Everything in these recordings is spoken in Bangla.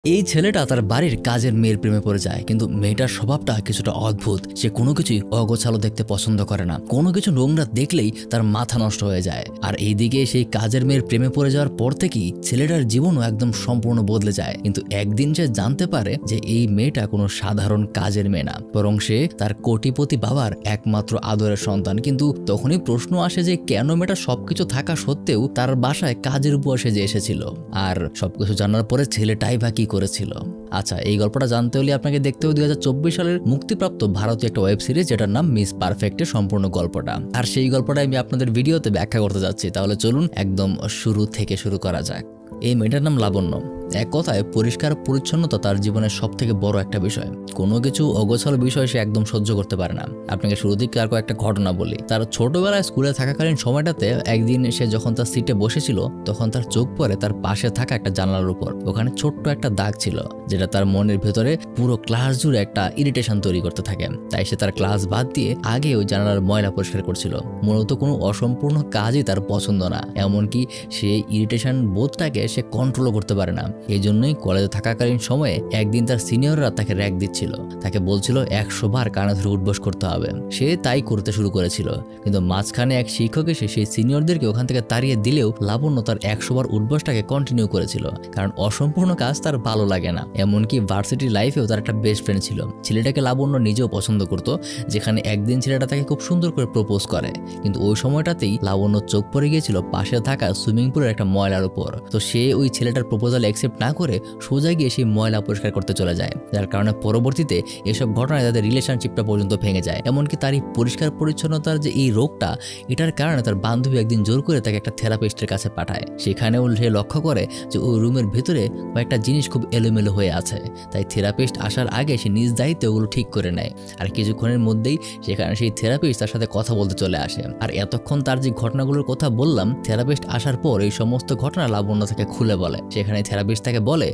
এই ছেলেটা তার বাড়ির কাজের মেয়ের প্রেমে পড়ে যায়, কিন্তু মেয়েটার স্বভাবটা কিছুটা অদ্ভুত। সে কোনো কিছুই অগোছালো দেখতে পছন্দ করে না, কোনো কিছু নোংরা দেখলেই তার মাথা নষ্ট হয়ে যায়। আর এইদিকে সেই কাজের মেয়ের প্রেমে পড়ে যাওয়ার পর থেকেই ছেলেটার জীবনও একদম সম্পূর্ণ বদলে যায়। কিন্তু একদিন সে জানতে পারে যে এই মেয়েটা কোনো সাধারণ কাজের মেয়ে না, বরং সে তার কোটিপতি বাবার একমাত্র আদরের সন্তান। কিন্তু তখনই প্রশ্ন আসে যে কেন মেয়েটা সবকিছু থাকা সত্ত্বেও তার বাসায় কাজের উপর সেজে এসেছিল, আর সবকিছু জানার পরে ছেলেটাই বা কি করেছিল। আচ্ছা, এই গল্পটা জানতে হলে আপনাকে দেখতে হবে 2024 সালের মুক্তিপ্রাপ্ত ভারতীয় একটা ওয়েব সিরিজ, যেটার নাম মিস পারফেক্টের সম্পূর্ণ গল্পটা। আর সেই গল্পটা আমি আপনাদের ভিডিওতে ব্যাখ্যা করতে যাচ্ছি। তাহলে চলুন একদম শুরু থেকে শুরু করা যাক। এই মেয়েটার নাম লাবণ্য। এক কথায় পরিষ্কার পরিচ্ছন্নতা তার জীবনের সব থেকে বড় একটা বিষয়। কোনো কিছু অগোছালো বিষয় সে একদম সহ্য করতে পারে না। আপনাকে শুরু থেকে আর একটা ঘটনা বলি। তার ছোটবেলায় স্কুলে থাকাকালীন সময়টাতে একদিন সে যখন তার সিটে বসেছিল, তখন তার চোখ পড়ে তার পাশে থাকা একটা জানালার উপর। ওখানে ছোট্ট একটা দাগ ছিল, যেটা তার মনের ভেতরে পুরো ক্লাস জুড়ে একটা ইরিটেশন তৈরি করতে থাকে। তাই সে তার ক্লাস বাদ দিয়ে আগে ওই জানালার ময়লা পরিষ্কার করছিল। মূলত কোনো অসম্পূর্ণ কাজই তার পছন্দ না, এমনকি সে ইরিটেশন বোধটাকে সে কন্ট্রোলও করতে পারে না। এই জন্যই কলেজে থাকাকালীন সময়ে একদিন তার সিনিয়ররা তাকে র্যাক দিচ্ছিল, তাকে বলছিল 100 বার কানে ধরে উঠবোস করতে হবে। সে তাই করতে শুরু করেছিল, কিন্তু মাঝখানে এক শিক্ষক এসে সেই সিনিয়রদেরকে ওখান থেকে তাড়িয়ে দিলেও লাবণ্য তার 100 বার উঠবোসটাকে কন্টিনিউ করেছিল, কারণ অসম্পূর্ণ কাজ তার ভালো লাগে না। এমনকি ভার্সিটি লাইফেও তার একটা বেস্ট ফ্রেন্ড ছিল, ছেলেটাকে লাবণ্য নিজেও পছন্দ করত। যেখানে একদিন ছেলেটা তাকে খুব সুন্দর করে প্রপোজ করে, কিন্তু ওই সময়টাতেই লাবণ্য চোখ পড়ে গিয়েছিল পাশে থাকা সুইমিং পুলের একটা ময়লার উপর। তো সে ওই ছেলেটার প্রপোজাল অ্যাকসেপ্ট না করে সোজা গিয়ে সেই ময়লা পরিষ্কার করতে চলে যায়, যার কারণে পরবর্তীতে এসব ঘটনায় তাদের রিলেশনশিপটা পর্যন্ত ভেঙে যায়। এমনকি তার এই পরিষ্কার পরিচ্ছন্নতার যে এই রোগটা, এটার কারণে তার বান্ধবী একদিন জোর করে তাকে একটা থেরাপিস্টের কাছে পাঠায়। সেখানেও সে লক্ষ্য করে যে ওই রুমের ভিতরে কয়েকটা জিনিস খুব এলোমেলো হয়ে আছে। তাই থেরাপিস্ট আসার আগে সে নিজ দায়িত্বে ওগুলো ঠিক করে নেয়। আর কিছুক্ষণের মধ্যেই সেখানে সেই থেরাপিস্ট তার সাথে কথা বলতে চলে আসে। আর এতক্ষণ তার যে ঘটনাগুলোর কথা বললাম, থেরাপিস্ট আসার পর এই সমস্ত ঘটনা লাবণ্য থেকে খুলে বলে। সেখানে থেরাপিস্ট তাকে বলে,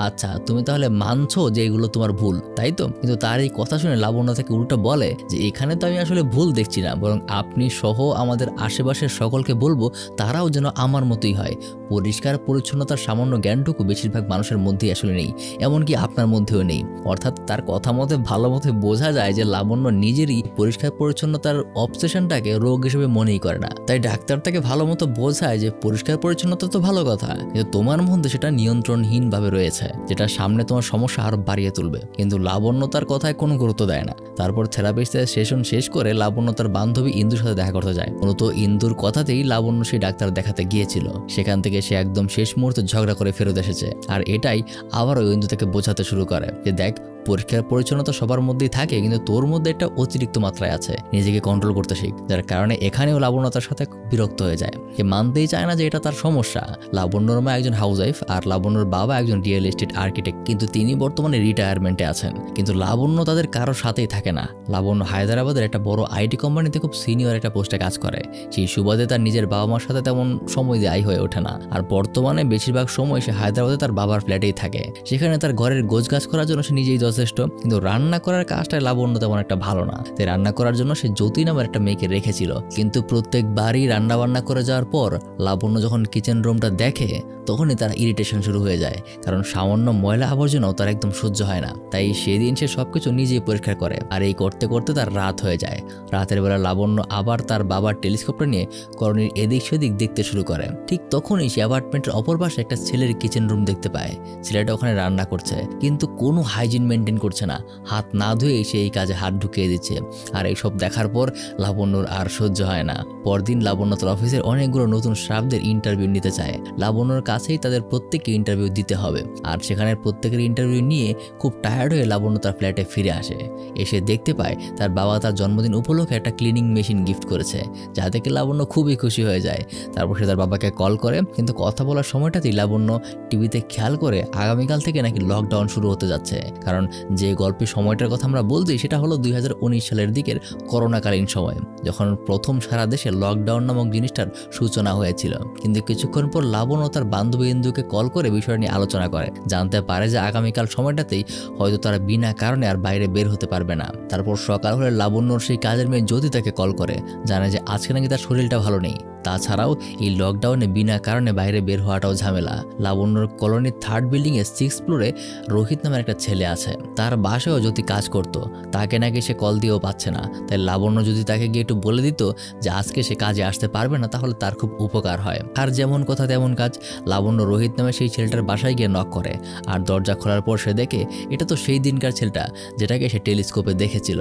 আচ্ছা তুমি তাহলে মানছো যে এগুলো তোমার ভুল, তাই তো? কিন্তু তার এই কথা শুনে লাবণ্য থেকে উল্টো বলে যে এখানে তো আমি আসলে ভুল দেখছি না, বরং আপনি সহ আমাদের আশেপাশের সকলকে বলবো তারাও যেন আমার মতোই হয়। পরিষ্কার পরিচ্ছন্নতার সামান্য জ্ঞানটুকু বেশিরভাগ মানুষের মধ্যেই আসলে নেই, এমনকি আপনার মধ্যেও নেই। অর্থাৎ তার কথা মতে ভালো মতো বোঝা যায় যে লাবণ্য নিজেরই পরিষ্কার পরিচ্ছন্নতার অবসেশনটাকে রোগ হিসেবে মনেই করে না। তাই ডাক্তার তাকে ভালো মতো বোঝায় যে পরিষ্কার পরিচ্ছন্নতা তো ভালো কথা, কিন্তু তোমার মধ্যে সেটা নিয়ন্ত্রণহীন ভাবে রয়েছে, যেটা সামনে তোমার সমস্যা আরো বাড়িয়ে তুলবে। কিন্তু লাবণ্য তার কথায় কোনো গুরুত্ব দেয় না। তারপর থেরাপিস্টের সেশন শেষ করে লাবণ্য তার বান্ধবী ইন্দুর সাথে দেখা করতে যায়। মূলত ইন্দুর কথাতেই লাবণ্য সেই ডাক্তার দেখাতে গিয়েছিল। সেখান থেকে সে একদম শেষ মুহূর্তে ঝগড়া করে ফেরত এসেছে। আর এটাই আবারও ইন্দু থেকে বোঝাতে শুরু করে যে দেখ, পরিষ্কার পরিচ্ছন্নতা সবার মধ্যেই থাকে, কিন্তু তোর মধ্যে একটা অতিরিক্ত মাত্রায় আছে, নিজেকে কন্ট্রোল করতে শিখ। যার কারণে এখানেও লাবণ্য তার সাথে বিরক্ত হয়ে যায়। সে মানতেই চায় না যে এটা তার সমস্যা। লাবণ্যর মা একজন হাউসওয়াইফ আর লাবণ্যর বাবা একজন রিয়েল এস্টেট আর্কিটেক্ট, কিন্তু তিনি বর্তমানে রিটায়ারমেন্টে আছেন। কিন্তু লাবণ্য তাদের কারোর সাথেই থাকে না। লাবণ্য হায়দ্রাবাদের একটা বড় আইটি কোম্পানিতে খুব সিনিয়র একটা পোস্টে কাজ করে। সেই সুবাদে তার নিজের বাবা মার সাথে তেমন সময় দেয় হয়ে ওঠে না। আর বর্তমানে বেশিরভাগ সময় সে হায়দ্রাবাদে তার বাবার ফ্ল্যাটেই থাকে। সেখানে তার ঘরের গোছগাছ করার জন্য সে নিজেই যথেষ্ট, কিন্তু রান্না করার কাজটা লাবণ্য তেমন একটা ভালো না। তাই রান্না করার জন্য সে জ্যোতি নামের একটা মেয়েকে রেখেছিল। কিন্তু প্রত্যেকবারই রান্না বান্না করে যাওয়ার পর লাবণ্য যখন কিচেন রুমটা দেখে, তখনই তার ইরিটেশন শুরু হয়ে যায়, কারণ সামান্য ময়লা আবর্জনাও তার একদম সহ্য হয় না। তাই সেদিন সে সবকিছু নিজেই পরিষ্কার করে। আর এই করতে করতে তার রাত হয়ে যায়। রাতের বেলা লাবণ্য আবার তার বাবার টেলিস্কোপটা নিয়ে কলোনির এদিক সেদিক দেখতে শুরু করে। ঠিক তখনই সে অ্যাপার্টমেন্টের অপর পাশে একটা ছেলের কিচেন রুম দেখতে পায়। ছেলেটা ওখানে রান্না করছে, কিন্তু কোনো হাইজিন মেনটেন করছে না। হাত না ধুয়ে সে এই কাজে হাত ঢুকিয়ে দিচ্ছে। আর এইসব দেখার পর লাবণ্যর আর সহ্য হয় না। পরদিন লাবণ্য তার অফিসের অনেকগুলো নতুন স্টাফদের ইন্টারভিউ নিতে চায়। লাবণ্যর কাছেই তাদের প্রত্যেককে ইন্টারভিউ দিতে হবে। আর সেখানে প্রত্যেকের ইন্টারভিউ নিয়ে খুব টায়ার্ড হয়ে লাবণ্য তার ফ্ল্যাটে ফিরে আসে। এসে দেখতে পায় তার বাবা তার জন্মদিন উপলক্ষে একটা ক্লিনিং মেশিন গিফট করেছে, যা থেকে লাবণ্য খুবই খুশি হয়ে যায়। তারপর সে তার বাবাকে কল করে, কিন্তু কথা বলার সময়টাতেই লাবণ্য টিভিতে খেয়াল করে আগামীকাল থেকে নাকি লকডাউন শুরু হতে যাচ্ছে। কারণ যে গল্পের সময়টার কথা আমরা বলছি সেটা হলো 2019 সালের দিকের করোনাকালীন সময়, যখন প্রথম সারা দেশে লকডাউন নামক জিনিসটার সূচনা হয়েছিল। কিন্তু কিছুক্ষণ পর লাবণ্য তার বান্ধবী ইন্দুকে কল করে বিষয় নিয়ে আলোচনা করে। জানতে পারে যে আগামীকাল সময়টাতেই হয়তো তারা বিনা কারণে আর বাইরে বের হতে পারবে না। তারপর সকাল হলে লাবণ্যর সেই কাজের মেয়ে জ্যোতি তাকে কল করে, জানে যে আজকে নাকি তার শরীরটা ভালো নেই। তাছাড়াও এই লকডাউনে বিনা কারণে বাইরে বের হওয়াটাও ঝামেলা। লাবণ্যর কলোনির 3rd বিল্ডিংয়ে 6th ফ্লোরে রোহিত নামের একটা ছেলে আছে, তার বাসায়ও যদি কাজ করতো, তাকে নাকি সে কল দিয়েও পাচ্ছে না। তাই লাবণ্য যদি তাকে গিয়ে একটু বলে দিত যে আজকে সে কাজে আসতে পারবে না, তাহলে তার খুব উপকার হয়। আর যেমন কথা তেমন কাজ, লাবণ্য রোহিত নামে সেই ছেলেটার বাসায় গিয়ে নক করে। আর দরজা খোলার পর সে দেখে এটা তো সেই দিনকার ছেলেটা যেটাকে সে টেলিস্কোপে দেখেছিল।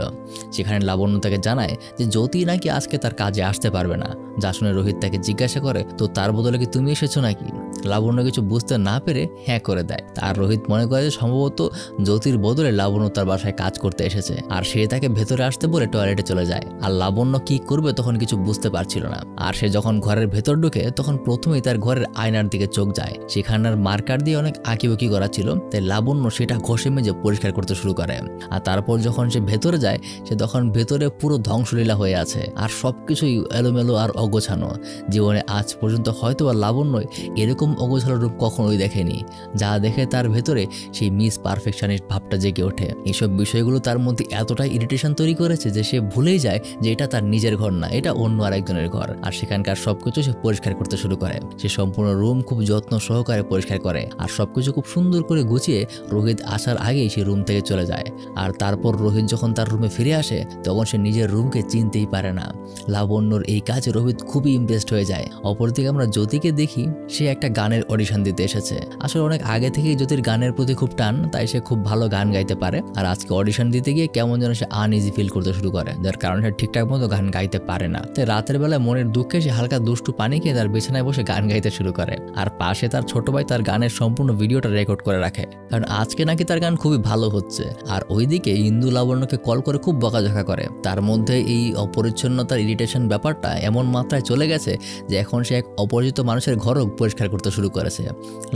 সেখানে লাবণ্য তাকে জানায় যে জ্যোতি নাকি আজকে তার কাজে আসতে পারবে না। যা শুনে রোহিত তাকে জিজ্ঞাসা করে, তো তার বদলে কি তুমি এসেছো নাকি? লাবণ্য কিছু বুঝতে না পেরে হ্যাঁ করে দেয়। তার রোহিত মনে করে যে সম্ভবত জ্যোতির বদলে লাবণ্য তার বাসায় কাজ করতে এসেছে, আর সে তাকে ভেতরে আসতে বলে টয়লেটে চলে যায়। আর লাবণ্য কি করবে তখন কিছু বুঝতে পারছিল না। আর সে যখন ঘরের ভেতর ঢুকে তখন প্রথমেই তার ঘরের আয়নার দিকে চোখ যায়। সেখানের মার্কার দিয়ে অনেক আঁকিবুকি করা ছিল, তাই লাবণ্য সেটা ঘষে মেজে পরিষ্কার করতে শুরু করে। আর তারপর যখন সে ভেতরে যায়, সে তখন ভেতরে পুরো ধ্বংসলীলা হয়ে আছে, আর সবকিছুই এলোমেলো আর অগোছানো। জীবনে আজ পর্যন্ত হয়তো বা লাবণ্য এরকম অগোছালো রূপ কখনোই দেখেনি। যা দেখে তার ভেতরে সেই মিস পারফেকশনিস্ট ভাবটা জেগে ওঠে। এইসব বিষয়গুলো তার মধ্যে এতটাই ইরিটেশন তৈরি করেছে যে সে ভুলেই যায় যে এটা তার নিজের ঘর না, এটা অন্য আরেকজনের ঘর। আর সেখানকার সবকিছু সে পরিষ্কার করতে শুরু করে। সে সম্পূর্ণ রুম খুব যত্ন সহকারে পরিষ্কার করে, আর সবকিছু খুব সুন্দর করে গুছিয়ে রোহিত আসার আগেই সে রুম থেকে চলে যায়। আর তারপর রোহিত যখন তার রুমে ফিরে আসে তখন সে নিজের রুমকে চিনতেই পারে না। লাবণ্যর এই কাজে রোহিত খুবই ইমপ্রেসড হয়ে যায়। অপরদিকে আমরা জ্যোতিকে দেখি, সে একটা গানের অডিশন দিতে এসেছে। আসলে অনেক আগে থেকেই জ্যোতির গানের প্রতি খুব টান, তাই সে খুব ভালো গান গাইতে পারে। আর আজকে অডিশন দিতে গিয়ে কেমন যেন সে আনইজি ফিল করতে শুরু করে, যার কারণে সে ঠিকঠাক মতো গান গাইতে পারে না। তাই রাতের বেলায় মনের দুঃখে সে হালকা দুষ্টু পানি খেয়ে তার বিছানায় বসে গান গাইতে শুরু করে। আর পাশে তার ছোট ভাই তার গানের সম্পূর্ণ ভিডিওটা রেকর্ড করে রাখে, কারণ আজকে নাকি তার গান খুবই ভালো হচ্ছে। আর ওইদিকে ইন্দু লাবণ্যকে কল করে খুব বকাঝকা করে। তার মধ্যে এই অপরিচ্ছন্নতার ইরিটেশন ব্যাপারটা এমন মাত্রায় চলে গেছে যে এখন সে এক অপরিচিত মানুষের ঘরও পরিষ্কার করতে শুরু করেছে।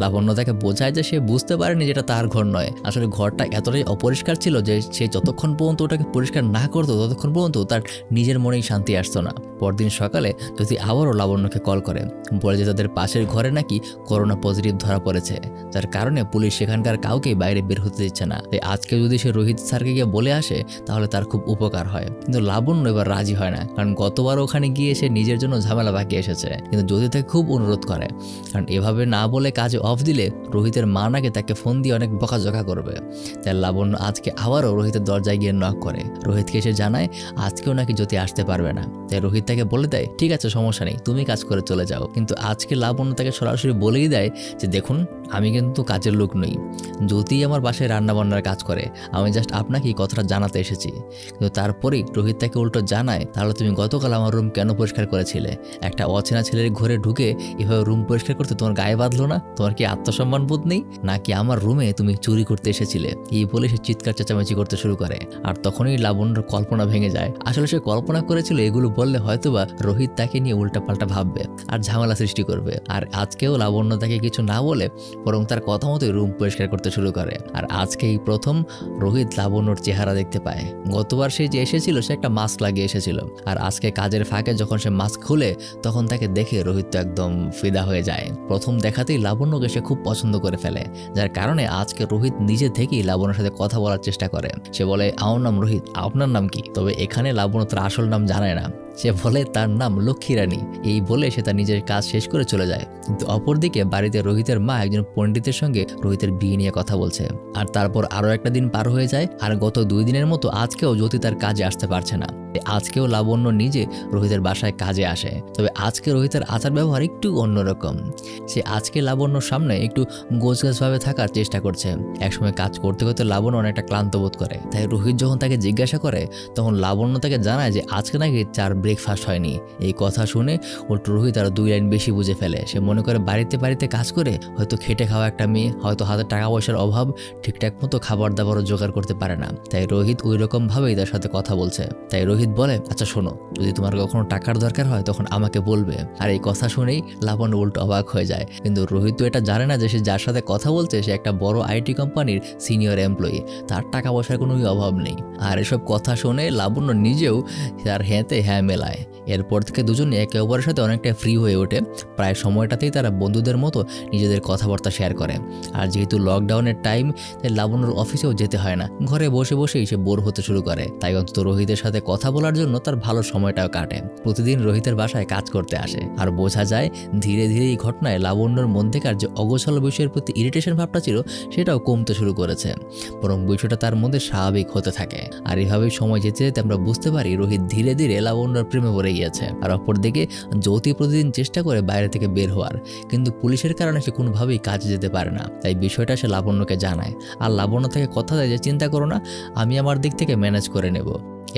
লাবণ্য তাকে বোঝায় যে সে বুঝতে পারেনি যেটা তার ঘর নয়। আসলে ঘরটা এতটাই অপরিষ্কার ছিল যে সে যতক্ষণ পর্যন্ত ওটাকে পরিষ্কার না করতো ততক্ষণ পর্যন্ত তার নিজের মনেই শান্তি আসতো না। পরদিন সকালে যদি আবারও লাবণ্যকে কল করে, বলে যে তাদের পাশের ঘরে নাকি করোনা পজিটিভ ধরা পড়েছে, যার কারণে পুলিশ সেখানকার কাউকেই বাইরে বের হতে দিচ্ছে না। তাই আজকে যদি সে রোহিত স্যারকে গিয়ে বলে আসে তাহলে তার খুব উপকার হয়। কিন্তু লাবণ্য এবার রাজি হয় না, কারণ গতবার ওখানে গিয়ে সে নিজের জন্য ঝামেলা বাকিয়ে এসেছে। কিন্তু যদি তাকে খুব অনুরোধ করে, কারণ এভাবে না বলে কাজে অফ দিলে রোহিতের মা নাকি তাকে ফোন দিয়ে অনেক বকাঝকা করবে। তাই লাবণ্য আজকে আবারও রোহিতের দরজায় গিয়ে নক করে। রোহিতকে এসে জানায় আজকেও নাকি জ্যোতি আসতে পারবে না। তাই রোহিত তাকে বলে দেয় ঠিক আছে, সমস্যা নেই, তুমি কাজ করে চলে যাও। কিন্তু আজকে লাবণ্য তাকে সরাসরি বলেই দেয় যে দেখুন, আমি কিন্তু কাজের লোক নই, জ্যোতি আমার বাসায় রান্নাবান্নার কাজ করে, আমি জাস্ট আপনাকে এই কথাটা জানাতে এসেছি। কিন্তু তারপরেই রোহিত তাকে উল্টো জানায়, তাহলে তুমি গতকাল আমার রুম কেন পরিষ্কার করেছিলে? একটা অচেনা ছেলের ঘরে ঢুকে এভাবে রুম পরিষ্কার করতে তোমার গায়ে বাঁধলো না? তোমার কি আত্মসম্মান বোধ নেই? নাকি আমার রুমে তুমি চুরি করতে এসেছিলে? এই বলে সে চিৎকার চেঁচামেচি করতে শুরু করে। আর তখনই লাবণ্যর কল্পনা ভেঙে যায়। আসলে সে কল্পনা করেছিল এগুলো বললে হয়তোবা রোহিত তাকে নিয়ে উল্টাপাল্টা ভাববে আর ঝামেলা সৃষ্টি করবে। আর আজকেও লাবণ্য তাকে কিছু না বলে বরং তার কথা মতোই রুম পরিষ্কার করতে শুরু করে। আর আজকে এই প্রথম রোহিত লাবণ্যর চেহারা দেখতে পায়। গতবার সে যে এসেছিল সে একটা মাস্ক লাগিয়ে এসেছিল, আর আজকে কাজের ফাঁকে যখন সে মাস্ক খুলে তখন তাকে দেখে রোহিত তো একদম ফিদা হয়ে যায়। প্রথম দেখাতেই লাবণ্যকে সে খুব পছন্দ করে ফেলে, যার কারণে আজকে রোহিত নিজে থেকেই লাবণ্যের সাথে কথা বলার চেষ্টা করে। সে বলে, আমার নাম রোহিত, আপনার নাম কি? তবে এখানে লাবণ্য তার আসল নাম জানে না। সে বলে তার নাম লক্ষ্মী রানী। এই বলে সে তার নিজের কাজ শেষ করে চলে যায়। কিন্তু অপরদিকে বাড়িতে রোহিতের মা একজন পণ্ডিতের সঙ্গে রোহিতের বিয়ে নিয়ে কথা বলছে। আর তারপর আরো একটা দিন পার হয়ে যায়। আর গত 2 দিনের মতো আজকেও জ্যোতি তার কাজে আসতে পারছে না। আজকেও লাবণ্য নিজে রোহিতের বাসায় কাজে আসে। তবে আজকে রোহিতের আচার ব্যবহার একটু অন্যরকম। সে আজকে লাবণ্যর সামনে একটু গোছগাছভাবে থাকার চেষ্টা করছে। একসময় কাজ করতে করতে লাবণ্য অনেকটা ক্লান্ত বোধ করে। তাই রোহিত যখন তাকে জিজ্ঞাসা করে তখন লাবণ্য তাকে জানায় যে আজকে নাকি 4 ব্রেকফাস্ট হয়নি। এই কথা শুনে উল্টো রোহিত আরো 2 লাইন বেশি বুঝে ফেলে। সে মনে করে বাড়িতে কাজ করে হয়তো খেটে খাওয়া একটা মেয়ে, হয়তো হাতে টাকা পয়সার অভাব, ঠিকঠাক মতো খাবার দাবারও জোগাড় করতে পারে না। তাই রোহিত ওই রকম ভাবেই তার সাথে কথা বলছে। তাই রোহিত বলে, আচ্ছা শোনো, যদি তোমার কখনো টাকার দরকার হয় তখন আমাকে বলবে। আর এই কথা শুনেই লাবণ্য উল্টো অবাক হয়ে যায়। কিন্তু রোহিত তো এটা জানে না যে সে যার সাথে কথা বলছে সে একটা বড় আইটি কোম্পানির সিনিয়র এমপ্লয়ি, তার টাকা পয়সার কোনো অভাব নেই। আর এসব কথা শুনে লাবণ্য নিজেও তার হ্যাঁতে হ্যাঁ মেলায়। এরপর থেকে দুজনে একে অপরের সাথে অনেকটা ফ্রি হয়ে ওঠে। প্রায় সময়টাতেই তারা বন্ধুদের মতো নিজেদের কথাবার্তা শেয়ার করে। আর যেহেতু লকডাউনের টাইম, তাই লাবণ্যর অফিসেও যেতে হয় না, ঘরে বসে বসেই সে বোর হতে শুরু করে। তাই অন্তত রোহিতের সাথে কথা বলার জন্য তার ভালো সময়টাও কাটে। প্রতিদিন রোহিতের বাসায় কাজ করতে আসে, আর বোঝা যায় ধীরে ধীরে এই ঘটনায় লাবণ্যর মধ্যেকার যে অগোছালো বিষয়ের প্রতি ইরিটেশন ভাবটা ছিল সেটাও কমতে শুরু করেছে, বরং বিষয়টা তার মধ্যে স্বাভাবিক হতে থাকে। আর এভাবেই সময় যেতে যেতে আমরা বুঝতে পারি রোহিত ধীরে ধীরে লাবণ্যর প্রেমে পড়ে গিয়েছে। আর অপরদিকে জ্যোতি প্রতিদিন চেষ্টা করে বাইরে থেকে বের হওয়ার, কিন্তু পুলিশের কারণে সে কোনোভাবেই কাজে যেতে পারে না। তাই বিষয়টা সে লাবণ্যকে জানায়, আর লাবণ্য থেকে কথা দেয় যে চিন্তা করো না, আমি আমার দিক থেকে ম্যানেজ করে নেব।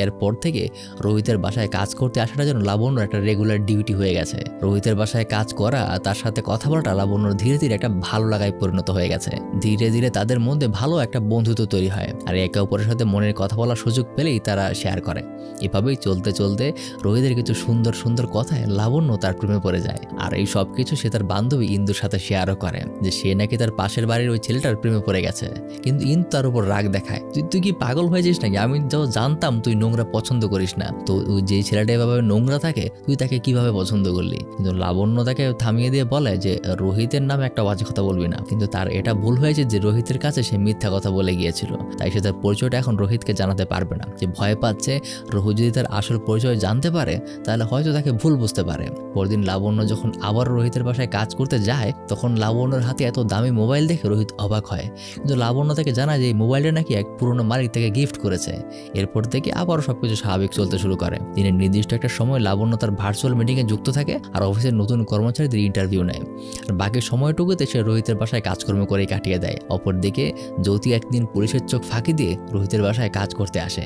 এরপর থেকে রোহিতের বাসায় কাজ করতে আসাটা যেন লাবণ্যর একটা রেগুলার ডিউটি হয়ে গেছে। রোহিতের বাসায় কাজ করা আর তার সাথে কথা বলাটা লাবণ্যর ধীরে ধীরে একটা ভালো লাগায় পরিণত হয়ে গেছে। ধীরে ধীরে তাদের মধ্যে ভালো একটা বন্ধুত্ব তৈরি হয়, আর একে অপরের সাথে মনের কথা বলার সুযোগ পেলেই তারা শেয়ার করে। এভাবেই চলতে চলতে রোহিতের কিছু সুন্দর সুন্দর কথায় লাবণ্য তার প্রেমে পড়ে যায়। আর এই সব কিছু সে তার বান্ধবী ইন্দুর সাথে শেয়ারও করে যে সে নাকি তার পাশের বাড়ির ওই ছেলেটার প্রেমে পড়ে গেছে। কিন্তু ইন্দু তার উপর রাগ দেখায়, তুই কি পাগল হয়ে যাস নাকি? আমি তো জানতাম তুই নোংরা পছন্দ করিস না, তো যে ছেলেটা এভাবে নোংরা থাকে তুই তাকে কিভাবে পছন্দ করলি? কিন্তু লাবণ্য তাকে থামিয়ে দিয়ে বলে যে রোহিতের নামে একটা বাজে কথা বলবি না। কিন্তু তার এটা ভুল হয়েছে যে রোহিতের কাছে সে মিথ্যা কথা বলে গিয়েছিল, তাই সে তার পরিচয়টা এখন রোহিতকে জানাতে পারবে না। যে ভয় পাচ্ছে রোহিত যদি তার আসল পরিচয় জানতে পারে তাহলে হয়তো তাকে ভুল বুঝতে পারে। পরদিন লাবণ্য যখন আবার রোহিতের বাসায় কাজ করতে যায়, তখন লাবণ্যর হাতে এত দামি মোবাইল দেখে রোহিত অবাক হয়। কিন্তু লাবণ্য তাকে জানায় যে এই মোবাইলটা নাকি এক পুরনো মালিক থেকে গিফট করেছে। এরপর থেকে আবারও সবকিছু স্বাভাবিক চলতে শুরু করে। দিনের নির্দিষ্ট একটা সময় লাবণ্য তার ভার্চুয়াল মিটিংয়ে যুক্ত থাকে আর অফিসের নতুন কর্মচারীদের ইন্টারভিউ নেয়। আর বাকি সময়টুকুতে সে রোহিতের বাসায় কাজকর্ম করেই কাটিয়ে দেয়। অপরদিকে জ্যোতি একদিন পুলিশের চোখ ফাঁকি দিয়ে রোহিতের বাসায় কাজ করতে আসে।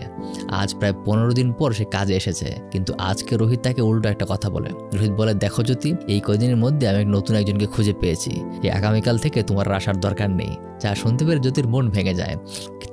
আজ প্রায় 15 দিন পর সে কাজে এসেছে, কিন্তু আজকে রোহিত তাকে উল্টো একটা কথা বলে। রোহিত বলে, দেখো জ্যোতি, এই কদিনের মধ্যে আমি নতুন একজনকে খুঁজে পেয়েছি, এই আগামীকাল থেকে তোমার আসার দরকার নেই। যা শুনতে পেরে জ্যোতির মন ভেঙে যায়।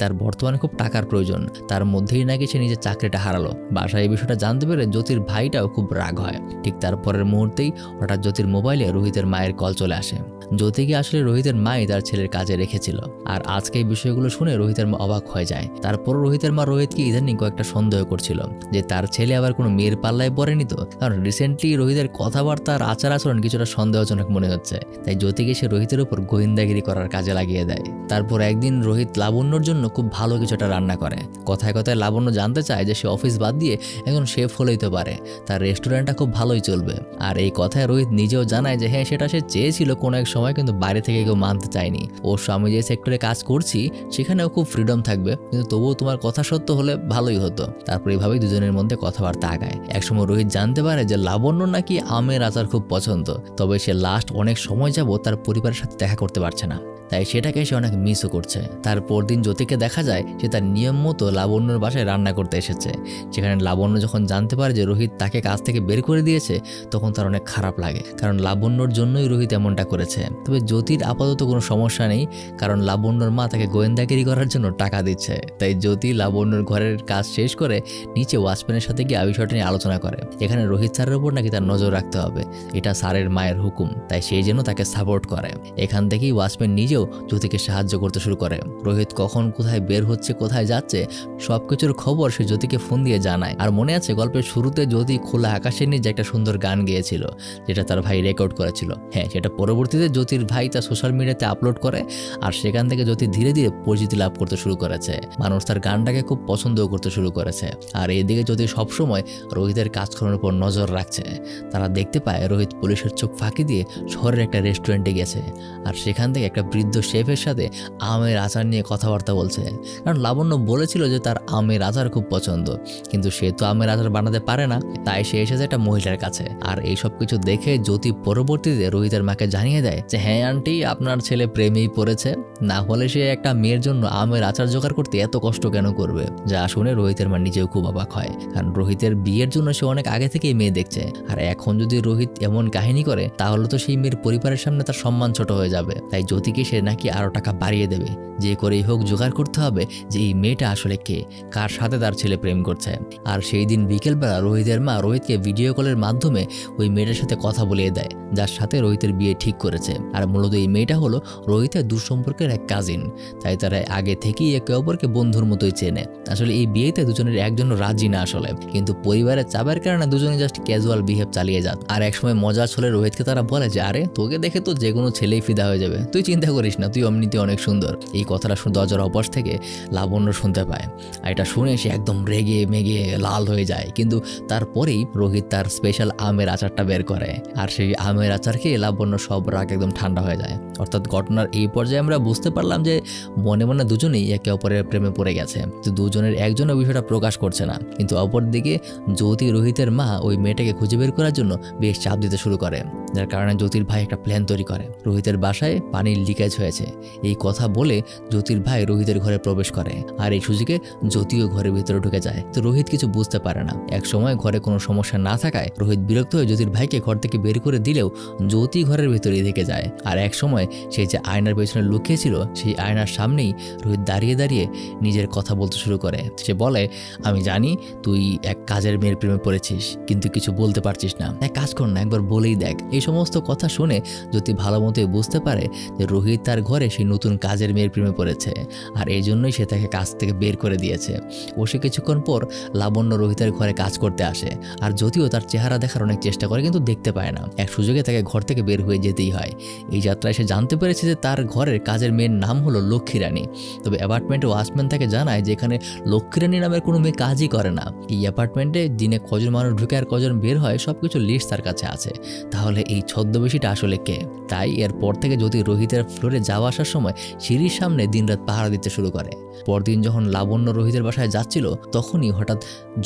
তার বর্তমানে খুব টাকার প্রয়োজন, তার মধ্যেই নাকি সে নিজের চাকরিটা হারালো। বাসায় এই বিষয়টা জানতে পেরে জ্যোতির ভাইটাও খুব রাগ হয়। ঠিক তারপরের মুহূর্তেই হঠাৎ জ্যোতির মোবাইলে রোহিতের মায়ের কল চলে আসে। জ্যোতিকে আসলে রোহিতের মাই তার ছেলের কাজে রেখেছিল। আর আজকে এই বিষয়গুলো শুনে রোহিতের মা অবাক হয়ে যায়। তারপর রোহিতের মা রোহিতকে ইদানিং কয়েকটা সন্দেহ করছিল যে তার ছেলে আবার কোনো মেয়ের পাল্লায় পড়েনি তো, কারণ রিসেন্টলি রোহিতের কথাবার্তা আর আচার আচরণ কিছুটা সন্দেহজনক মনে হচ্ছে। তাই জ্যোতিকে সে রোহিতের উপর গোয়েন্দাগিরি করার কাজে লাগিয়ে দেয়। তারপর একদিন রোহিত লাবণ্যর জন্য খুব ভালো কিছুটা রান্না করে। কথায় কথায় লাবণ্য জানতে চায় যে সে অফিস বাদ দিয়ে একজন শেফ হলেইতে পারে, তার রেস্টুরেন্টটা খুব ভালোই চলবে। আর এই কথায় রোহিত নিজেও জানায় যে হ্যাঁ, সেটা সে চেয়েছিল কোনো এক সময়, কিন্তু বাইরে থেকে কেউ মানতে চায়নি। ওর স্বামী যে সেক্টরে কাজ করছি সেখানেও খুব ফ্রিডম থাকবে, কিন্তু তবুও তোমার কথা সত্য হলে ভালোই হতো। তারপর এইভাবেই দুজনের মধ্যে কথাবার্তা আগায়। একসময় রোহিত জানতে পারে যে লাবণ্য নাকি আমের আচার খুব পছন্দ, তবে সে লাস্ট অনেক সময় যাবত তার পরিবারের সাথে দেখা করতে পারছে না, তাই সেটাকে সে অনেক মিসও করছে। তারপর দিন জ্যোতিকে দেখা যায় সে তার নিয়ম মতো লাবণ্যর বাসায় রান্না করতে এসেছে। সেখানে লাবণ্য যখন জানতে পারে যে রোহিত তাকে কাজ থেকে বের করে দিয়েছে, তখন তার অনেক খারাপ লাগে, কারণ লাবণ্যর জন্যই রোহিত এমনটা করেছে। তবে জ্যোতির আপাতত কোনো সমস্যা নেই, কারণ লাবণ্যর মা তাকে গোয়েন্দাগিরি করার জন্য টাকা দিচ্ছে। তাই জ্যোতি লাবণ্যর ঘরের কাজ শেষ করে নিচে ওয়াচম্যানের সাথে গিয়ে বিষয়টা নিয়ে আলোচনা করে। এখানে রোহিত স্যারের উপর নাকি তার নজর রাখতে হবে, এটা স্যারের মায়ের হুকুম, তাই সেই জন্য তাকে সাপোর্ট করে। এখান থেকেই ওয়াচম্যান নিজেও জ্যোতিকে সাহায্য করতে শুরু করে। রোহিত কখন কোথায় বের হচ্ছে, কোথায় যাচ্ছে, সবকিছুর খবর সে জ্যোতিকে ফোন দিয়ে জানায়। আর মনে আছে গল্পের শুরুতে জ্যোতি খোলা আকাশের নিচে একটা সুন্দর গান গেয়েছিল, যেটা তার ভাই রেকর্ড করেছিল। হ্যাঁ, সেটা পরবর্তীতে জ্যোতির ভাই তার সোশ্যাল মিডিয়াতে আপলোড করে, আর সেখান থেকে জ্যোতি ধীরে ধীরে পরিচিতি লাভ করতে শুরু করেছে। মানুষ তার গানটাকে খুব পছন্দও করতে শুরু করেছে। আর এদিকে জ্যোতি সবসময় রোহিতের কাজকর্মের উপর নজর রাখছে। তারা দেখতে পায় রোহিত পুলিশের চোখ ফাঁকি দিয়ে শহরের একটা রেস্টুরেন্টে গেছে, আর সেখান থেকে একটা বৃদ্ধ শেফের সাথে আমের আচার নিয়ে কথাবার্তা বলছে। কারণ লাবণ্য বলেছিল যে তার আমের আচার খুব পছন্দ, কিন্তু সে তো আমের আচার বানাতে পারে না, তাই সে এসেছে একটা মহিলার কাছে। আর এই সব কিছু দেখে জ্যোতি পরবর্তীতে রোহিতের মাকে জানিয়ে দেয় যে হ্যাঁ আন্টি, আপনার ছেলে প্রেমেই পড়েছে, না হলে সে একটা মেয়ের জন্য আমের আচার জোগাড় করতে এত কষ্ট কেন করবে। যা শুনে রোহিতের মা নিজেও খুব অবাক হয়, কারণ রোহিতের বিয়ের জন্য সে অনেক আগে থেকেই মেয়ে দেখছে। আর এখন যদি রোহিত এমন কাহিনী করে, তাহলে তো সেই মেয়ের পরিবারের সামনে তার সম্মান ছোট হয়ে যাবে। তাই জ্যোতিকে সে নাকি আরো আরও টাকা বাড়িয়ে দেবে, যে করেই হোক জোগাড় করতে হবে যে এই মেয়েটা আসলে কে, কার সাথে তার ছেলে প্রেম করছে। আর সেই দিন বিকেলবেলা রোহিতের মা রোহিতকে ভিডিও কলের মাধ্যমে ওই মেয়েটার সাথে কথা বলিয়ে দেয়, যার সাথে রোহিতের বিয়ে ঠিক করেছে। আর মূলত এই মেয়েটা হলো রোহিতের দুঃসম্পর্কের এক কাজিন, তাই তারা আগে থেকেই একে অপরকে বন্ধুর মতোই চেনে। আসলে এই বিয়েতে দুজনের একজনও রাজি না আসলে, কিন্তু পরিবারের চাপের কারণে দুজনে জাস্ট ক্যাজুয়াল বিহেভ চালিয়ে যান। আর একসময় মজার ছলে রোহিতকে তারা বলে যে আরে তোকে দেখে তো যে কোনো ছেলেই ফিদা হয়ে যাবে, তুই চিন্তা করিস না, তুই অমনিতে অনেক সুন্দর। এই কথাটা শুনে দরজার অপাশ থেকে লাবণ্য শুনতে পায়, আর এটা শুনে সে একদম রেগে মেগে লাল হয়ে যায়। কিন্তু তারপরেই রোহিত তার স্পেশাল আমের আচারটা বের করে, আর সেই আমের আচার খেয়ে লাবণ্য সব রাগ একদম ঠান্ডা হয়ে যায়। অর্থাৎ ঘটনার এই পর্যায়ে আমরা বুঝতে পারলাম যে মনে মনে দুজনেই একে অপরের প্রেমে পড়ে গেছে, তো দুজনের একজনও বিষয়টা প্রকাশ করছে না। কিন্তু অপরদিকে জ্যোতি রোহিতের মা ওই মেয়েটাকে খুঁজে বের করার জন্য বেশ চাপ দিতে শুরু করে, যার কারণে জ্যোতির ভাই একটা প্ল্যান তৈরি করে। রোহিতের বাসায় পানির লিকেজ হয়েছে এই কথা বলে জ্যোতির ভাই রোহিতের ঘরে প্রবেশ করে, আর এই সুযোগে জ্যোতিও ঘরের ভিতরে ঢুকে যায়। তো রোহিত কিছু বুঝতে পারে না। এক সময় ঘরে কোনো সমস্যা না থাকায় রোহিত বিরক্ত হয়ে জ্যোতির ভাইকে ঘর থেকে বের করে দিলেও জ্যোতি ঘরের ভিতরেই থেকে যায়। আর এক সময় সে যে আয়নার পেছনে লুকিয়েছিল সেই আয়নার সামনেই রোহিত দাঁড়িয়ে দাঁড়িয়ে নিজের কথা বলতে শুরু করে। সে বলে, আমি জানি তুই এক কাজের মেয়ের প্রেমে পড়েছিস, কিন্তু কিছু বলতে পারছিস না, এক কাজ কর না, একবার বলেই দেখ। এই সমস্ত কথা শুনে জ্যোতি ভালো মতোই বুঝতে পারে যে রোহিত তার ঘরে সেই নতুন কাজের মেয়ের প্রেমে পড়েছে, আর এই জন্যই সে তাকে কাজ থেকে বের করে দিয়েছে। ও সে কিছুক্ষণ পর লাবণ্য রোহিতের ঘরে কাজ করতে আসে, আর যদিও তার চেহারা দেখার অনেক চেষ্টা করে কিন্তু দেখতে পায় না। এক সুযোগে তাকে ঘর থেকে বের হয়ে যেতেই হয়। এই যাত্রায় সে জানতে পেরেছে যে তার ঘরের কাজের মেয়ের নাম হলো লক্ষ্মী রানী। তবে অ্যাপার্টমেন্টে ওয়াচম্যান তাকে জানায় যে এখানে লক্ষ্মী রানী নামের কোনো মেয়ে কাজই করে না। এই অ্যাপার্টমেন্টে দিনে কজন মানুষ ঢুকে আর কজন বের হয় সবকিছু লিস্ট তার কাছে আছে। তাহলে এই ছদ্মবেশীটা আসলে কে? তাই এরপর থেকে যদি রোহিতের ফ্লোরে যাওয়া আসার সময় সিঁড়ির সামনে দিনরাত পাহারা দিতে শুরু করে। পরদিন যখন লাবণ্য রোহিতের বাসায় যাচ্ছিল তখনই হঠাৎ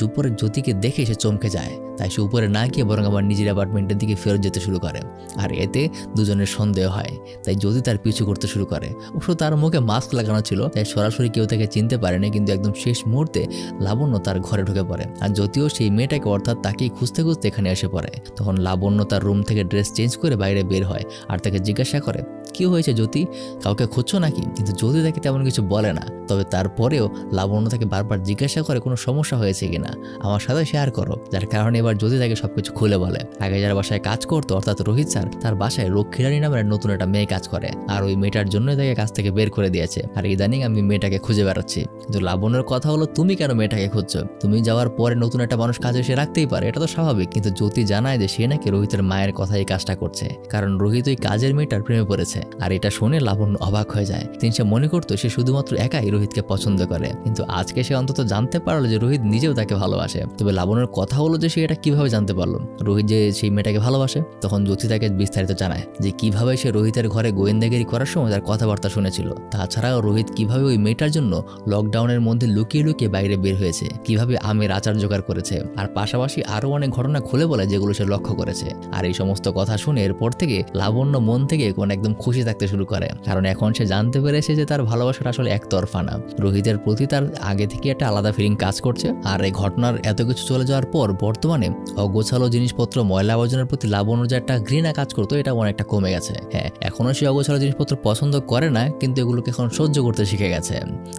উপরে জ্যোতিকে দেখে সে চমকে যায়। তাই সে উপরে না গিয়ে বরং আবার নিজের অ্যাপার্টমেন্টের দিকে ফেরত যেতে শুরু করে, আর এতে দুজনের সন্দেহ হয়। তাই জ্যোতি তার পিছু করতে শুরু করে। অবশ্য তার মুখে মাস্ক লাগানো ছিল, তাই সরাসরি কেউ তাকে চিনতে পারেনি। কিন্তু একদম শেষ মুহূর্তে লাবণ্য তার ঘরে ঢুকে পড়ে, আর জ্যোতিও সেই মেয়েটাকে অর্থাৎ তাকেই খুঁজতে খুঁজতে এখানে এসে পড়ে। তখন লাবণ্য তার রুম থেকে ড্রেস চেঞ্জ করে বাইরে বের হয়, আর তাকে জিজ্ঞাসা করে, কি হয়েছে জ্যোতি, কাউকে খুঁজছো নাকি? কিন্তু জ্যোতি তাকে তেমন কিছু বলে না। তবে তারপরেও লাবণ্য তাকে বারবার জিজ্ঞাসা করে কোনো সমস্যা হয়েছে কিনা, আমার সাথে শেয়ার করো। যার কারণে এবার জ্যোতি তাকে সবকিছু খুলে বলে। আগে যার বাসায় কাজ করতো অর্থাৎ রোহিত স্যার, তার বাসায় লক্ষ্মী রানী নামের নতুন একটা মেয়ে কাজ করে, আর ওই মেয়েটার জন্যই তাকে কাজ থেকে বের করে দিয়েছে। আর ইদানিং আমি মেয়েটাকে খুঁজে বেড়াচ্ছি। কিন্তু লাবণ্যের কথা হলো, তুমি কেন মেয়েটাকে খুঁজছো? তুমি যাওয়ার পরে নতুন একটা মানুষ কাজে এসে রাখতেই পারে, এটা তো স্বাভাবিক। কিন্তু জ্যোতি জানায় যে সে নাকি রোহিতের মায়ের কথা এই কাজটা করছে, কারণ রোহিত ওই কাজের মেয়েটার প্রেমে পড়েছে। আর এটা শুনে লাবণ্য অবাক হয়ে যায়। সে মনে করতো সে শুধুমাত্র একাই রোহিতকে পছন্দ করে, কিন্তু আজকে সে অন্তত জানতে পারলো যে রোহিত নিজেও তাকে ভালোবাসে। তবে লাবণ্যের কথা হলো যে সে এটা কিভাবে জানতে পারলো রোহিত যে সেই মেয়েটাকে ভালোবাসে? তখন জ্যোতি তাকে বিস্তারিত জানায় যে কিভাবে সে রোহিতের ঘরে গোয়েন্দাগিরি করার সময় তার কথাবার্তা শুনেছিল। তাছাড়াও রোহিত কিভাবে ওই মেয়েটার জন্য লকডাউনের মধ্যে লুকিয়ে লুকিয়ে বাইরে বের হয়েছে, কিভাবে আমের আচার জোগাড় করেছে, আর পাশাপাশি আরো অনেক ঘটনা খুলে বলে যেগুলো সে লক্ষ্য করেছে। আর এই সমস্ত কথা শুনে এরপর থেকে লাবণ্য মন থেকে একদম খুশি থাকতে শুরু করে, কারণ এখন সে জানতে পেরেছে যে তার ভালোবাসাটা আসলে একতরফা না। রোহিতের প্রতি তার আগে থেকে একটা আলাদা ফিলিং কাজ করছে। আর এই ঘটনার এত কিছু চলে যাওয়ার পর বর্তমানে অগোছালো জিনিসপত্র, ময়লা আবর্জনার প্রতি লাবণ্যর যে একটা ঘৃণা কাজ করতো এটা অনেকটা কমে গেছে। হ্যাঁ, এখনো সে অগোছালো জিনিসপত্র পছন্দ করে না, কিন্তু এগুলোকে এখন সহ্য করতে শিখে গেছে।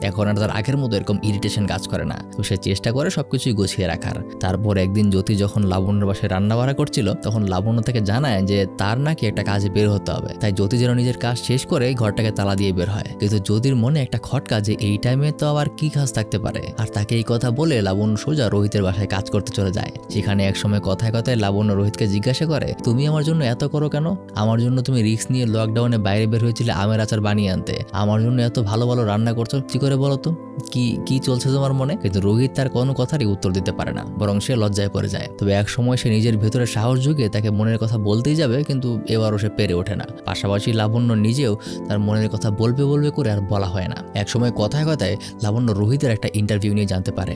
এখন আর তার আগের মতো এরকম ইরিটেশন কাজ করে না। তো সে চেষ্টা করে সবকিছুই গুছিয়ে রাখার। তারপর একদিন জ্যোতি যখন লাবণ্যর বাসায় রান্না বাড়া করছিল তখন লাবণ্য তাকে জানায় যে তার নাকি একটা কাজে বের হতে হবে। তাই জ্যোতি যেন নিজের কাজ শেষ করে ঘরটাকে তালা দিয়ে বের হয়। কিন্তু জ্যোতির মনে একটা খটকা যে এই টাইমে তো আবার কি কাজ থাকতে পারে। আর তাকে এই কথা বলে লাবণ্য সোজা রোহিতের বাসায় কাজ করতে চলে যায়। সেখানে একসময় কথায় কথায় লাবণ্য রোহিতকে জিজ্ঞাসা করে, তুমি আমার জন্য এত করো কেন? আমার জন্য তুমি রিস্ক নিয়ে লকডাউনে বাইরে বের হয়েছিলে আমের আচার বানিয়ে আনতে, আমার জন্য এত ভালো ভালো রান্না করছো, কি করে বলো তো, কি চলছে তোমার মনে? কিন্তু রোহিত তার কোনো কথারই উত্তর দিতে পারে না, বরং সে লজ্জায় পড়ে যায়। তবে এক সময় সে নিজের ভেতরে সাহস জুগিয়ে তাকে মনের কথা বলতেই যাবে, কিন্তু এবারও সে পেরে ওঠে না। পাশাপাশি লাবণ্য নিজেও তার মনের কথা বলবে করে আর বলা হয় না। এক সময় কথায় কথায় লাবণ্য রোহিতের একটা ইন্টারভিউ নিয়ে জানতে পারে।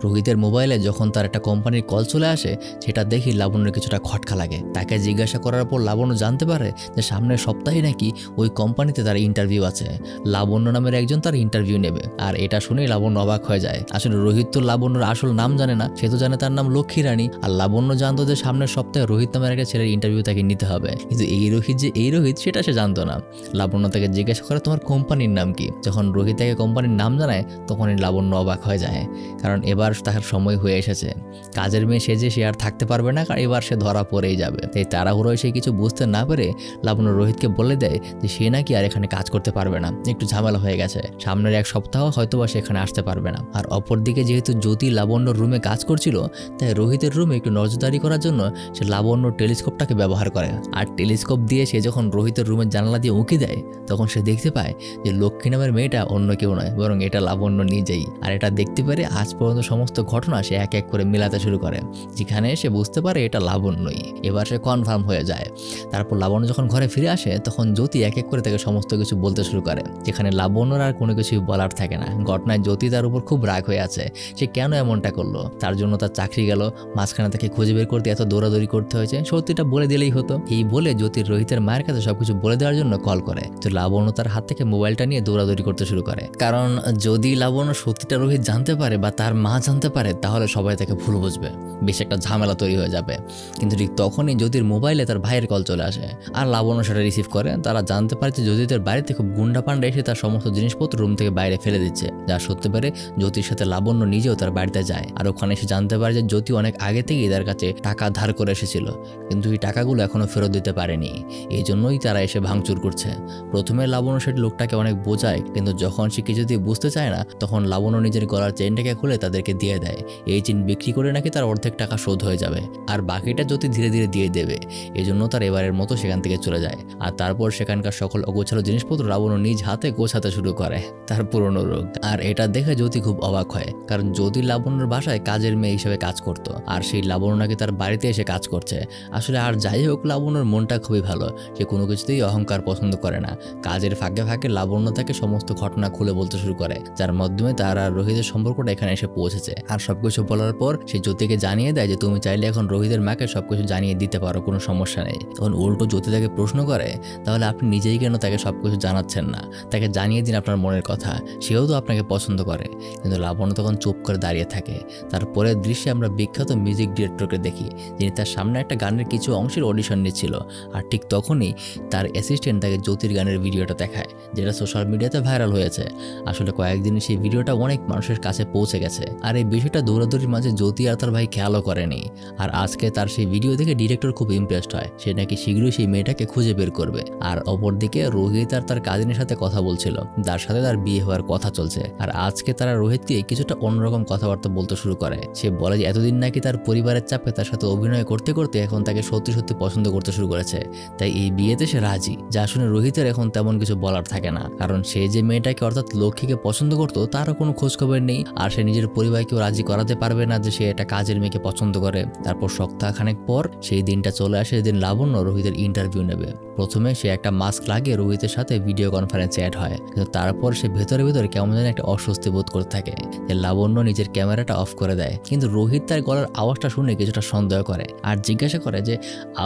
রোহিতের মোবাইলে যখন তার একটা কোম্পানির কল চলে আসে সেটা দেখি লাবণ্যের কিছুটা খটকা লাগে। তাকে জিজ্ঞাসা করার পর লাবণ্য জানতে পারে যে সামনের সপ্তাহে নাকি ওই কোম্পানিতে তার ইন্টারভিউ আছে, লাবণ্য নামের একজন তার ইন্টারভিউ নেবে। আর এটা শুনেই লাবণ্য অবাক হয়ে যায়। আসলে রোহিত তো লাবণ্যর আসল নাম জানে না, সে তো জানে তার নাম লক্ষ্মী রানী। আর লাবণ্য জানতো যে সামনের সপ্তাহে রোহিত নামের একটা ছেলের ইন্টারভিউ ইন্টারভিউ তাকে নিতে হবে। কিন্তু এই রোহিত যে এই রোহিত সেটা সে জানতো না। লাবণ্য তাকে জিজ্ঞাসা করে তোমার কোম্পানির নাম কি। যখন রোহিত তাকে কোম্পানির নাম জানায় তখনই লাবণ্য অবাক হয়ে যায়, কারণ এবার তার সময় হয়ে এসেছে। কাজের মেয়ে সেজে সে আর থাকতে পারবে না, কারণ এবার সে ধরা পড়েই যাবে। তাই তাড়াহুড়োয় সে কিছু বুঝতে না পেরে লাবণ্য রোহিতকে বলে দেয় যে সে নাকি আর এখানে কাজ করতে পারবে না, একটু ঝামেলা হয়ে গেছে, সামনের 1 সপ্তাহ হয়তোবা সে এখানে আসতে পারবে না। আর অপরদিকে যেহেতু জ্যোতি লাবণ্যর রুমে কাজ করছিল, তাই রোহিতের রুমে একটু নজরদারি করার জন্য সে লাবণ্য টেলিস্কোপটাকে ব্যবহার করে। আর টেলিস্কোপ দিয়ে সে যখন রোহিতের রুমের জানালা দিয়ে উঁকি দেয় তখন সে দেখতে পায় যে লক্ষ্মী নামের মেয়েটা অন্য কেউ নয়, বরং এটা লাবণ্য নিজেই। আর এটা দেখতে পেরে আজ পর্যন্ত সমস্ত ঘটনা সে এক এক করে মেলাতে শুরু করে, যেখানে সে বুঝতে পারে এটা লাবণ্যই। এবার সে কনফার্ম হয়ে যায়। তারপর লাবণ্য যখন ঘরে ফিরে আসে তখন জ্যোতি এক এক করে তাকে সমস্ত কিছু বলতে শুরু করে, যেখানে লাবণ্যর আর কোনো কিছুই বলার থাকে না। ঘটনায় জ্যোতি তার উপর খুব রাগ হয়ে আছে, সে কেন এমনটা করলো, তার জন্য তার চাকরি গেল, মাঝখানে তাকে খুঁজে বের করতে এত দৌড়াদৌড়ি করতে হয়েছে, সত্যিটা বলে দিলেই হতো। এই বলে জ্যোতির রোহিতের মায়ের কাছে সবকিছু বলে দেওয়ার জন্য কল করে। তো লাবণ্য তার হাত থেকে মোবাইলটা নিয়ে দৌড়াদৌড়ি করতে শুরু করে, কারণ যদি লাবণ্য সত্যিটা রোহিত জানতে পারে বা তার মা জানতে পারে তাহলে সবাই তাকে ভুল বুঝবে, বেশ একটা ঝামেলা তৈরি হয়ে যাবে। কিন্তু ঠিক তখনই জ্যোতির মোবাইলে তার ভাইয়ের কল চলে আসে, আর লাবণ্য সেটা রিসিভ করে। তারা জানতে পারে যে জ্যোতিদের বাড়িতে খুব গুন্ডা পান্ডা এসে তার সমস্ত জিনিসপত্র রুম থেকে বাইরে ফেলে দিচ্ছে, যা সত্যি পারে জ্যোতির সাথে লাবণ্য নিজেও তার বাড়িতে যায়। আর ওখানে এসে জানতে পারে যে জ্যোতি অনেক আগে থেকেই তার কাছে টাকা ধার করে এসেছিল, কিন্তু এই টাকাগুলো এখনো ফেরত দিতে পারেনি, এই জন্যই তারা এসে ভাঙচুর করছে। প্রথমে লাবণ্য সেটি লোকটাকে অনেক বোঝায়, কিন্তু যখন সে কিছুতেই বুঝতে চায় না তখন লাবণ্য নিজের গলার চেনটাকে খুলে তাদেরকে দিয়ে দেয়। এই চেন বিক্রি করে নাকি তার অর্ধেক টাকা শোধ হয়ে যাবে, আর বাকিটা জ্যোতি ধীরে ধীরে দিয়ে দেবে। এই জন্য তার এবারের মতো সেখান থেকে চলে যায়। আর তারপর সেখানকার সকল অগোছালো জিনিসপত্র লাবণ্য নিজ হাতে গোছাতে শুরু করে, তার পুরনো রোগ। আর এটা দেখে জ্যোতি খুব অবাক হয়, কারণ জ্যোতি লাবণ্যর বাসায় কাজের মেয়ে হিসেবে কাজ করত, আর সেই লাবণ্য নাকি তার বাড়িতে এসে কাজ করছে। আসলে আর যাই হোক, লাবণ্যর মনটা খুবই ভালো, সে কোনো কিছুতেই অহংকার পছন্দ করে না। কাজের ফাঁকে ফাঁকে লাবণ্য তাকে সমস্ত ঘটনা খুলে বলতে শুরু করে, যার মাধ্যমে তার আর রোহিতের সম্পর্কটা এখানে এসে পৌঁছেছে। আর সবকিছু বলার পর সে জ্যোতিকে জানিয়ে দেয় যে তুমি চাইলে এখন রোহিতের মাকে সবকিছু জানিয়ে দিতে পারো, কোনো সমস্যা নেই। তখন উল্টো জ্যোতি তাকে প্রশ্ন করে, তাহলে আপনি নিজেই কেন তাকে সবকিছু জানাচ্ছেন না, তাকে জানিয়ে দিন আপনার মনের কথা, সেও তো আপনাকে পছন্দ করে। কিন্তু লাবণ্য তখন চুপ করে দাঁড়িয়ে থাকে। তারপরের দৃশ্যে আমরা বিখ্যাত মিউজিক ডিরেক্টরকে দেখি, যিনি তার সামনে একটা গানের কিছু অংশের অডিশন নিচ্ছিল। আর ঠিক তখনই তার অ্যাসিস্ট্যান্ট তাকে জ্যোতির গানের ভিডিওটা দেখায়, যেটা সোশ্যাল মিডিয়াতে ভাইরাল হয়েছে। আসলে কয়েকদিন সেই ভিডিওটা অনেক মানুষের কাছে পৌঁছে গেছে, আর এই বিষয়টা দৌড়াদৌড়ির মাঝে জ্যোতি আর তার ভাই খেয়ালও করেনি। আর আজকে তার সেই ভিডিও দেখে ডিরেক্টর খুব ইমপ্রেসড হয়, সে নাকি শীঘ্রই সেই মেয়েটাকে খুঁজে বের করবে। আর অপরদিকে রোহিত আর তার কাজিনের সাথে কথা বলছিল, যার সাথে তার বিয়ে হওয়ার কথা চলছে। আর আজকে তারা রোহিতকে কিছুটা অন্যরকম কথাবার্তা বলতে শুরু করে। সে বলে যে এতদিন নাকি তার পরিবারের চাপে তার সাথে অভিনয় করতে করতে এখন তাকে সত্যি সত্যি পছন্দ করতে শুরু করেছে, তাই এই বিয়েতে সে রাজি। যা শুনে রোহিতের এখন তেমন কিছু বলার থাকে না, কারণ সে যে মেয়েটাকে অর্থাৎ লক্ষ্মীকে পছন্দ করতো তারও কোনো খোঁজখবর নেই, আর সে নিজের পরিবারকেও রাজি করাতে পারবে না যে সে একটা কাজের মেয়েকে পছন্দ করে। তারপর সপ্তাহখানেক পর সেই দিনটা চলে আসে, যেদিন লাবণ্য রোহিতের ইন্টারভিউ নেবে। প্রথমে সে একটা মাস্ক লাগিয়ে রোহিতের সাথে ভিডিও কনফারেন্সে অ্যাড হয়, কিন্তু তারপর সে ভেতরে ভেতরে কেমন যেন একটা অস্বস্তি বোধ করতে থাকে। যে লাবণ্য নিজের ক্যামেরাটা অফ করে দেয়, কিন্তু রোহিত তার গলার আওয়াজটা শুনে কিছুটা সন্দেহ করে আর জিজ্ঞাসা করে যে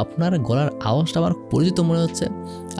আপনার গলার আওয়াজটা আমার পরিচিত মনে হচ্ছে,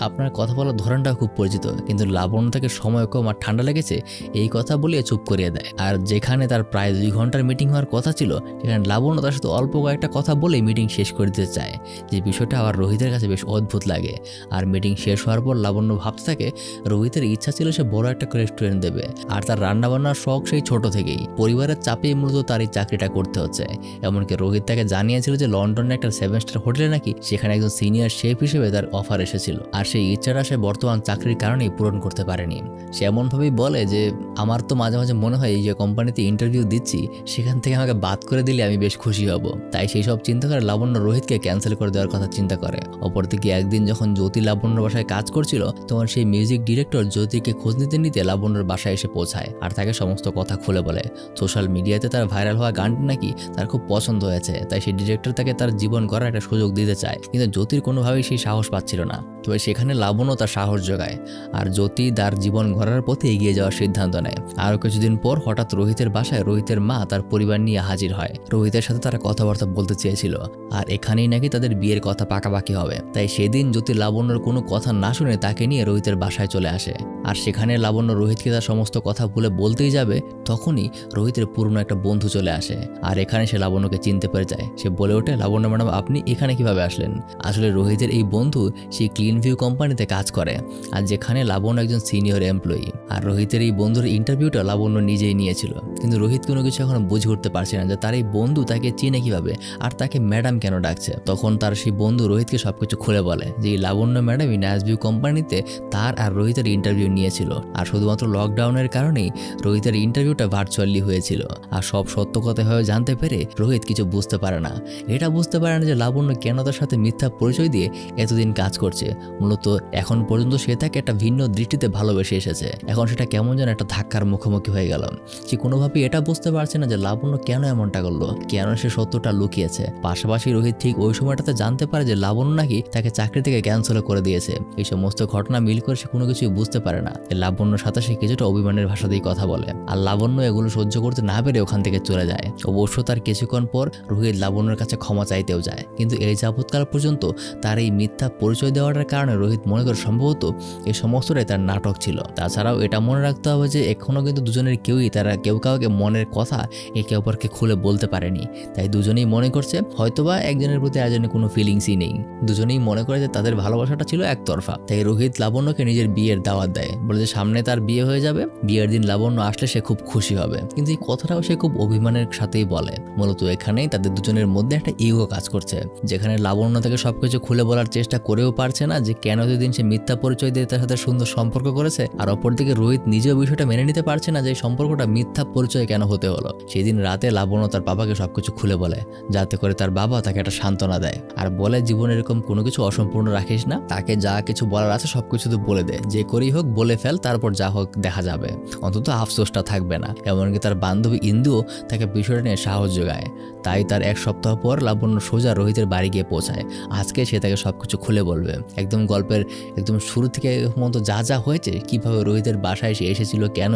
আপনার কথা বলার ধরনটা খুব পরিচিত। কিন্তু লাবণ্য তাকে সময় কম আর ঠান্ডা লেগেছে এই কথা বলিয়ে চুপ করিয়ে দেয়। আর যেখানে তার প্রায় 2 ঘন্টার মিটিং হওয়ার কথা ছিল, সেখানে লাবণ্য তার সাথে অল্প কয়েকটা কথা বলেই মিটিং শেষ করে দিতে চায়, যে বিষয়টা আবার রোহিতের কাছে বেশ অদ্ভুত লাগে। আর মিটিং শেষ হওয়ার পর লাবণ্য ভাবতে থাকে রোহিতের ইচ্ছা ছিল সে বড় একটা রেস্টুরেন্ট দেবে, আর তার রান্নাবান্নার শখ সেই ছোট থেকেই, পরিবারের চাপেই মূলত তার এই চাকরিটা করতে হচ্ছে। এমনকি রোহিত তাকে জানিয়েছিল যে লন্ডনে একটা 7 স্টার হোটেলে নাকি সেখানে একজন সিনিয়র শেফ হিসেবে তার অফার এসেছিল, আর সেই ইচ্ছাটা সে বর্তমান চাকরির কারণেই পূরণ করতে পারেনি। সে এমনভাবেই বলে যে আমার তো মাঝে মাঝে মনে হয় এই যে কোম্পানিতে ইন্টারভিউ দিচ্ছি সেখান থেকে আমাকে বাদ করে দিলে আমি বেশ খুশি হব। তাই সেই সব চিন্তা করে লাবণ্য রোহিতকে ক্যান্সেল করে দেওয়ার কথা চিন্তা করে। অপরদিকে একদিন যখন জ্যোতি লাবণ্যর বাসায় কাজ করছিল তখন সেই মিউজিক ডিরেক্টর জ্যোতিকে খোঁজ নিতে নিতে লাবণ্যর বাসায় এসে পৌঁছায় আর তাকে সমস্ত কথা খুলে বলে। সোশ্যাল মিডিয়াতে তার ভাইরাল হওয়া গানটি নাকি তার খুব পছন্দ হয়েছে, তাই সেই ডিরেক্টর তাকে তার জীবন গড়ার একটা সুযোগ দিতে চায়, কিন্তু জ্যোতির কোনোভাবেই সেই সাহস পাচ্ছিল না। তবে সেখানে লাবণ্য তার সাহস জোগায় আর জ্যোতি তার জীবন গড়ার পথে এগিয়ে যাওয়ার সিদ্ধান্ত নেয়। আরও কিছুদিন পর হঠাৎ রোহিতের বাসায় রোহিতের মা তার পরিবার নিয়ে হাজির হয়। রোহিতের সাথে তারা কথাবার্তা বলতে চেয়েছিল আর এখানেই নাকি তাদের বিয়ের কথা পাকাপাকি হবে। তাই সেদিন জ্যোতি লাবণ্যর কোনো কথা না শুনে তাকে নিয়ে রোহিতের বাসায় চলে আসে। আর সেখানে লাবণ্য রোহিতকে তার সমস্ত কথা ভুলে বলতেই যাবে, তখনই রোহিতের পুরনো একটা বন্ধু চলে আসে আর এখানে সে লাবণ্যকে চিনতে পেরে যায়। সে বলে ওঠে, লাবণ্য ম্যাডাম আপনি এখানে কিভাবে আসলেন? আসলে রোহিতের এই বন্ধু সেই ক্লিন ভিউ কোম্পানিতে কাজ করে আর যেখানে লাবণ্য একজন সিনিয়র এমপ্লয়ি। আর রোহিতের এই বন্ধুর ইন্টারভিউটা লাবণ্য নিজেই নিয়েছিল, কিন্তু রোহিত কোনো কিছু এখন বুঝে উঠতে পারছে না যে তার এই বন্ধু তাকে চিনে কিভাবে আর তাকে ম্যাডাম কেন ডাকছে। তখন তার সেই বন্ধু রোহিতকে সবকিছু খুলে বলে যে এই লাবণ্য ম্যাডামই ন্যাসভিউ কোম্পানিতে তার আর রোহিতের ইন্টারভিউ নিয়েছিল আর শুধুমাত্র লকডাউনের কারণেই রোহিতের ইন্টারভিউটা ভার্চুয়ালি হয়েছিল। আর সব সত্য কথা হয়ে জানতে পেরে রোহিত কিছু বুঝতে পারে না। এটা বুঝতে পারে না যে লাবণ্য কেন তার সাথে মিথ্যা পরিচয় দিয়ে এতদিন কাজ করছে। মূলত এখন পর্যন্ত সে তাকে একটা ভিন্ন দৃষ্টিতে ভালোবেসে এসেছে, এখন সেটা কেমন যেন একটা ধাক্কার মুখোমুখি হয়ে গেল। সে কোনোভাবেই এটা বুঝতে পারছে না যে লাবণ্য কেন এমনটা করলো, কেন সে সত্যটা লুকিয়েছে। পাশাপাশি রোহিত ঠিক ওই সময়টাতে জানতে পারে যে লাবণ্য নাকি তাকে চাকরি থেকে ক্যান্সেল করে দিয়েছে। এই সমস্ত ঘটনা মিল করে সে কোনো কিছুই বুঝতে পারে না। লাবণ্যর সাথে সে কিছুটা অভিমানের ভাষা দিয়ে কথা বলে আর লাবণ্য এগুলো সহ্য করতে না পেরে ওখান থেকে চলে যায়। অবশ্য তার কিছুক্ষণ পর রোহিত লাবণ্যর কাছে ক্ষমা চাইতেও যায়, কিন্তু এই যাবৎকাল পর্যন্ত তার এই মিথ্যা পরিচয় দেওয়ার কারণে রোহিত মনে করে সম্ভবত এই সমস্তটাই তার নাটক ছিল। তাছাড়াও এটা মনে রাখতে হবে যে এখনো কিন্তু দুজনের তারা কেউ কাউকে মনের কথা একে অপরকে খুলে বলতে পারেনি। তাই দুজনেই মনে করছে হয়তোবা একজনের প্রতি আরেকজনের কোনো ফিলিংসই নেই। দুজনেই মনে করে যে তাদের ভালোবাসাটা ছিল একতরফা। তাই রোহিত লাবণ্যকে নিজের বিয়ের দাওয়াত দেয়, বলে যে সামনে তার বিয়ে হয়ে যাবে, বিয়ের দিন লাবণ্য আসলে সে খুব খুশি হবে। কিন্তু এই কথাটাও সে খুব অভিমানের সাথেই বলে। মূলত এখানেই তাদের দুজনের মধ্যে একটা ইগো কাজ করছে, যেখানে লাবণ্য তাকে সবকিছু খুলে বলার চেষ্টা করেও পারছে না যে কেন এতদিন সে মিথ্যা পরিচয় দিয়ে তার সাথে সুন্দর সম্পর্ক করেছে। আর অপরদিকে রোহিত নিজেও বিষয়টা মেনে নিতে পারছে না যে এই সম্পর্কটা মিথ্যা পরিচয় কেন হতে হলো। সেদিন রাতে লাবণ্য তার বাবাকে সবকিছু খুলে বলে, যাতে করে তার বাবা তাকে একটা সান্ত্বনা দেয় আর বলে জীবনে এরকম কোনো কিছু অসম্পূর্ণ রাখিস না, তাকে যা কিছু বলার আছে সবকিছু তো বলে দে, যে করেই হোক বলে ফেল, তারপর যা হোক দেখা যাবে, অন্তত আফসোসটা থাকবে না। এমনকি তার বান্ধবী ইন্দুও তাকে বিষয়টা নিয়ে সাহস যোগায়। তাই তার এক সপ্তাহ পর লাবণ্য সোজা রোহিতের বাড়ি গিয়ে পৌঁছায়। আজকে সে তাকে সবকিছু খুলে বলবে, একদম গল্পের একদম শুরু থেকে মতো যা যা হয়েছে, কিভাবে রোহিতের বাসায় সে এসেছিল, কেন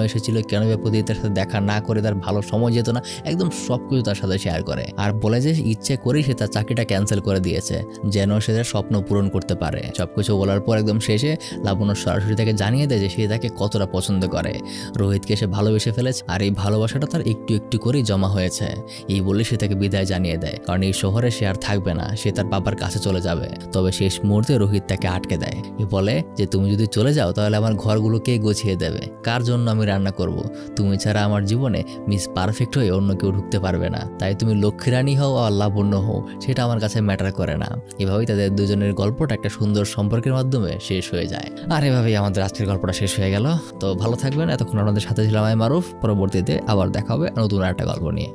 প্রতিদিন তার সাথে দেখা না করে তার ভালো সময় যেত না, একদম সবকিছু তার সাথে শেয়ার করে। আর বলে যে ইচ্ছে করেই সে তার চাকরিটা ক্যান্সেল করে দিয়েছে যেন সে তার স্বপ্ন পূরণ করতে পারে। সবকিছু বলার পর একদম শেষে লাবণ্য সরাসরি তাকে জানিয়ে দেয় যে সে তাকে কতটা পছন্দ করে, রোহিতকে সে ভালোবেসে ফেলেছে আর এই ভালোবাসাটা তার একটু একটু করেই জমা হয়েছে। এই বলে সে তাকে বিদায় জানিয়ে দেয়, কারণ এই শহরে সে আর থাকবে না, সে তার বাবার কাছে চলে যাবে। তবে শেষ মুহূর্তে রোহিত তাকে আটকে দেয়। এ বলে যে তুমি যদি চলে যাও তাহলে আমার ঘরগুলো কে গুছিয়ে দেবে, কার জন্য আমি রান্না করব, তুমি ছাড়া আমার জীবনে মিস পারফেক্ট হয়ে অন্য কেউ ঢুকতে পারবে না, তাই তুমি লক্ষ্মী রানী হও আর লাবণ্য হও সেটা আমার কাছে ম্যাটার করে না। এভাবেই তাদের দুজনের গল্পটা একটা সুন্দর সম্পর্কের মাধ্যমে শেষ হয়ে যায়। আর এভাবেই আমাদের আজকের গল্পটা শেষ হয়ে গেল। তো ভালো থাকবেন, এতক্ষণ আপনাদের সাথে ছিলাম আমি মারুফ। পরবর্তীতে আবার দেখা হবে নতুন একটা গল্প নিয়ে।